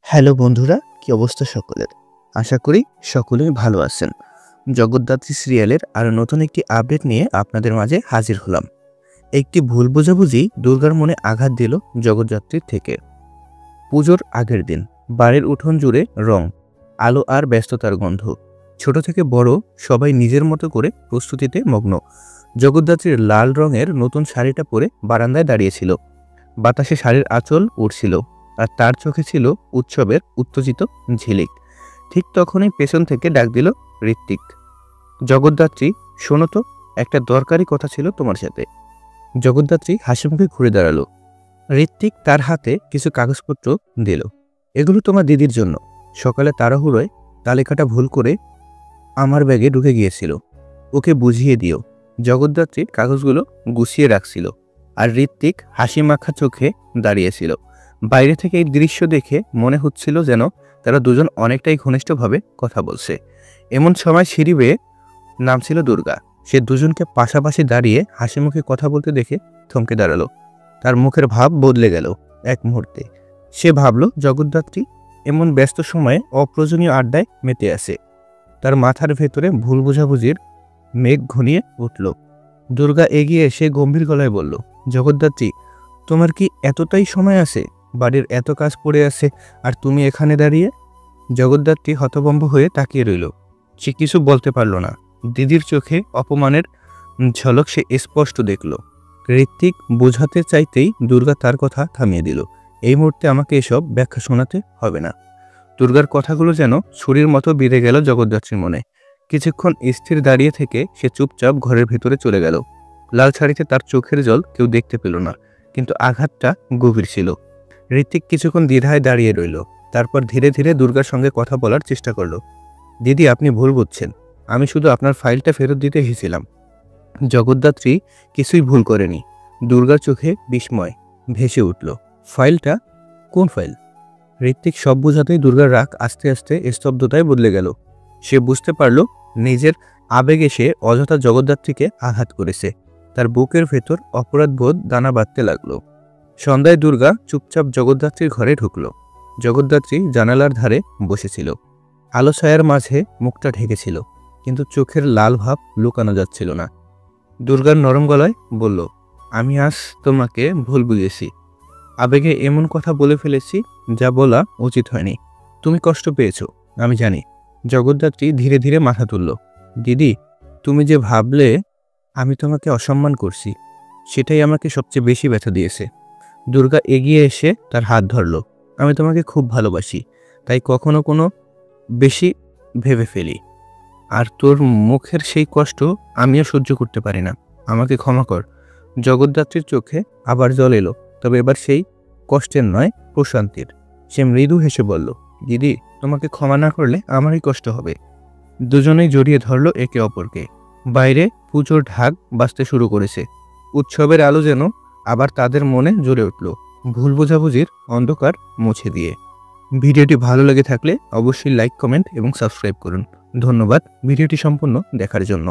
Hello বন্ধুরা, কি অবস্থা সকলের? আশা করি সকলেই ভালো আছেন। জগদ্ধাত্রী সিরিয়ালের আরও নতুন একটি আপডেট নিয়ে আপনাদের মাঝে হাজির হলাম। একটি ভুল বোঝাবুঝি দুর্গার মনে আঘাত দিল জগদ্ধাত্রীর থেকে। পুজোর আগের দিন বাড়ির উঠোন জুড়ে রং, আলো আর ব্যস্ততার গন্ধ। ছোট থেকে বড় সবাই নিজের মতো করে প্রস্তুতিতে মগ্ন। জগদ্ধাত্রীর লাল রঙের নতুন শাড়িটা পরে বারান্দায় দাঁড়িয়েছিল। বাতাসে শাড়ির আঁচল উড়ছিল আর তার চোখে ছিল উৎসবের উত্তেজিত ঝিলিক। ঠিক তখনই পেছন থেকে ডাক দিল ঋত্বিক। জগদ্ধাত্রী, শোনো তো, একটা দরকারি কথা ছিল তোমার সাথে। জগদ্ধাত্রী হাসিমুখে ঘুরে দাঁড়ালো। ঋত্বিক তার হাতে কিছু কাগজপত্র দিল। এগুলো তোমার দিদির জন্য। সকালে তাড়াহুড়োয় তালিকাটা ভুল করে আমার ব্যাগে ঢুকে গিয়েছিল, ওকে বুঝিয়ে দিও। জগদ্ধাত্রী কাগজগুলো গুছিয়ে রাখছিল আর ঋত্বিক হাসি মাখা চোখে দাঁড়িয়েছিল। বাইরে থেকে এই দৃশ্য দেখে মনে হচ্ছিল যেন তারা দুজন অনেকটাই ঘনিষ্ঠভাবে কথা বলছে। এমন সময় সিঁড়ি বেয়ে নামছিল দুর্গা। সে দুজনকে পাশাপাশি দাঁড়িয়ে হাসি মুখে কথা বলতে দেখে থমকে দাঁড়ালো। তার মুখের ভাব বদলে গেল এক মুহূর্তে। সে ভাবল জগদ্ধাত্রী এমন ব্যস্ত সময়ে অপ্রয়োজনীয় আড্ডায় মেতে আছে। তার মাথার ভেতরে ভুল বোঝাবুঝির মেঘ ঘনিয়ে উঠল। দুর্গা এগিয়ে এসে গম্ভীর গলায় বলল, জগদ্ধাত্রী, তোমার কি এতটাই সময় আছে? বাড়ির এত কাজ পড়ে আছে আর তুমি এখানে দাঁড়িয়ে? জগদ্ধাত্রী হতভম্ব হয়ে তাকিয়ে রইল। সে কিছু বলতে পারল না। দিদির চোখে অপমানের ঝলক সে স্পষ্ট দেখল। ঋত্বিক বোঝাতে চাইতেই দুর্গা তার কথা থামিয়ে দিল। এই মুহূর্তে আমাকে এসব ব্যাখ্যা শোনাতে হবে না। দুর্গার কথাগুলো যেন ছুরির মতো বিঁধে গেল জগদ্ধাত্রীর মনে। কিছুক্ষণ স্থির দাঁড়িয়ে থেকে সে চুপচাপ ঘরের ভেতরে চলে গেল। লাল শাড়িতে তার চোখের জল কেউ দেখতে পেল না, কিন্তু আঘাতটা গভীর ছিল। ঋত্বিক কিছুক্ষণ দ্বিধায় দাঁড়িয়ে রইল। তারপর ধীরে ধীরে দুর্গার সঙ্গে কথা বলার চেষ্টা করল। দিদি, আপনি ভুল বুঝছেন। আমি শুধু আপনার ফাইলটা ফেরত দিতে এসেছিলাম। জগদ্ধাত্রী কিছুই ভুল করেনি। দুর্গার চোখে বিস্ময় ভেসে উঠল। ফাইলটা? কোন ফাইল? ঋত্বিক সব বোঝাতেই দুর্গার রাগ আস্তে আস্তে স্তব্ধতায় বদলে গেল। সে বুঝতে পারল নিজের আবেগে সে অযথা জগদ্ধাত্রীকে আঘাত করেছে। তার বুকের ভেতর অপরাধবোধ দানা বাঁধতে লাগলো। সন্ধ্যায় দুর্গা চুপচাপ জগদ্ধাত্রীর ঘরে ঢুকল। জগদ্ধাত্রী জানালার ধারে বসেছিল। আলো ছায়ার মাঝে মুখটা ঢেকেছিল, কিন্তু চোখের লাল ভাব লুকানো যাচ্ছিল না। দুর্গার নরম গলায় বলল, আমি আজ তোমাকে ভুল বুঝেছি। আবেগে এমন কথা বলে ফেলেছি যা বলা উচিত হয়নি। তুমি কষ্ট পেয়েছ, আমি জানি। জগদ্ধাত্রী ধীরে ধীরে মাথা তুলল। দিদি, তুমি যে ভাবলে আমি তোমাকে অসম্মান করছি, সেটাই আমাকে সবচেয়ে বেশি ব্যথা দিয়েছে। দুর্গা এগিয়ে এসে তার হাত ধরল। আমি তোমাকে খুব ভালোবাসি, তাই কখনো কোনো বেশি ভেবে ফেলি। আর তোর মুখের সেই কষ্ট আমিও সহ্য করতে পারি না। আমাকে ক্ষমা কর। জগদ্ধাত্রীর চোখে আবার জল এলো, তবে এবার সেই কষ্টের নয়, প্রশান্তির। সে মৃদু হেসে বলল, দিদি, তোমাকে ক্ষমা না করলে আমারই কষ্ট হবে। দুজনেই জড়িয়ে ধরল একে অপরকে। বাইরে পুজোর ঢাক বাজতে শুরু করেছে। উৎসবের আলো যেন আবার তাদের মনে জ্বলে উঠল, ভুল বোঝাবুঝির অন্ধকার মুছে দিয়ে। ভিডিওটি ভালো লেগে থাকলে অবশ্যই লাইক, কমেন্ট এবং সাবস্ক্রাইব করুন। ধন্যবাদ ভিডিওটি সম্পূর্ণ দেখার জন্য।